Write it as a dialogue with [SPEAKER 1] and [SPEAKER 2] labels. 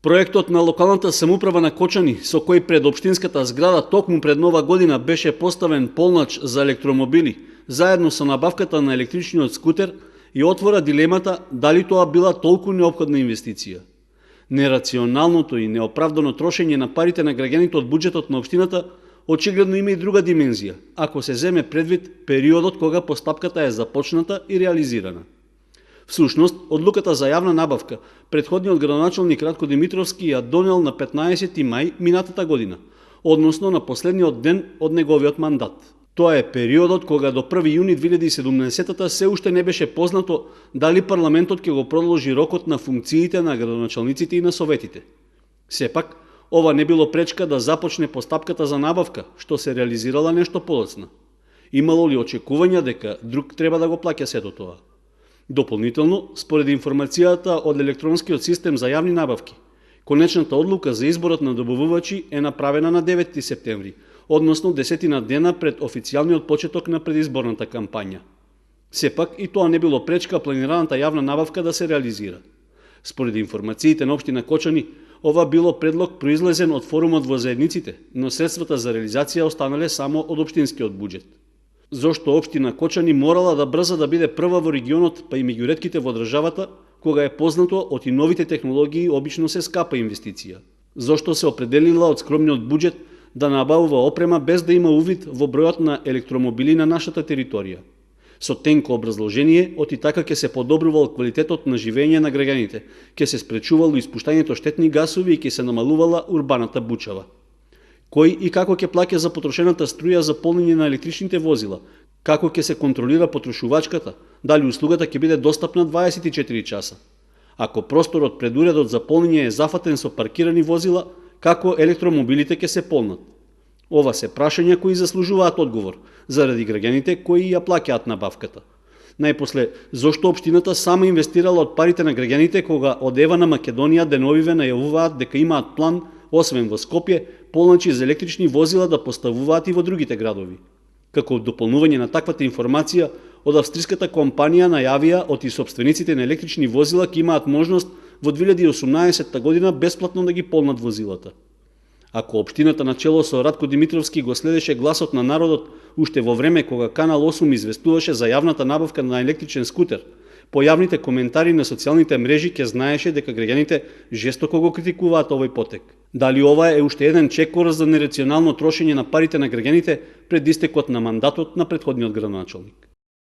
[SPEAKER 1] Проектот на локалната самоуправа на Кочани, со кој пред општинската зграда токму пред нова година беше поставен полнач за електромобили, заедно со набавката на електричниот скутер, ја отвора дилемата дали тоа била толку неопходна инвестиција. Нерационалното и неоправдано трошење на парите на граѓаните од буџетот на општината очигледно има и друга димензија, ако се земе предвид периодот кога постапката е започната и реализирана. Всушност, одлуката за јавна набавка, претходниот градоначалник Радко Димитровски ја донел на 15 мај минатата година, односно на последниот ден од неговиот мандат. Тоа е периодот кога до 1 јуни 2017 се уште не беше познато дали парламентот ќе го продолжи рокот на функциите на градоначалниците и на советите. Сепак, ова не било пречка да започне постапката за набавка, што се реализирала нешто подоцна. Имало ли очекувања дека друг треба да го плаќа сето тоа? Дополнително, според информацијата од електронскиот систем за јавни набавки, конечната одлука за изборот на добавувачи е направена на 9 септември, односно 10 дена пред официјалниот почеток на предизборната кампања. Сепак и тоа не било пречка планираната јавна набавка да се реализира. Според информациите на општина Кочани, ова било предлог произлезен од форумот во заедниците, но средствата за реализација останале само од општинскиот буџет. Зошто општина Кочани морала да брза да биде прва во регионот, па и меѓу ретките во државата, кога е познато од и новите технологии обично се скапа инвестиција? Зошто се определила од скромниот буџет да набавува опрема без да има увид во бројот на електромобили на нашата територија? Со тенко образложение, оти така ќе се подобрувал квалитетот на живење на граѓаните, ќе се спречувало испуштањето штетни гасови и ќе се намалувала урбаната бучава. Кој и како ќе плаќа за потрошената струја за полнење на електричните возила? Како ќе се контролира потрошувачката? Дали услугата ќе биде достапна 24 часа? Ако просторот пред уредот за полнење е зафатен со паркирани возила, како електромобилите ќе се полнат? Ова се прашања кои заслужуваат одговор, заради граѓаните кои ја плаќаат набавката. Најпосле, зошто општината сама инвестирала од парите на граѓаните кога од Ева на Македонија деновиве најавуваат дека имаат план, освен во Скопје, полначи за електрични возила да поставуваат и во другите градови. Како дополнување на таквата информација, од австриската компанија најавија од и собствениците на електрични возила ќе имаат можност во 2018 година бесплатно да ги полнат возилата. Ако општината на чело со Радко Димитровски го следеше гласот на народот уште во време кога Канал 8 известуваше за јавната набавка на електричен скутер, по јавните коментари на социјалните мрежи ќе знаеше дека граѓаните жестоко го критикуваат овој потек. Дали ова е уште еден чекор за нерационално трошење на парите на граѓаните пред истекот на мандатот на претходниот градоначалник?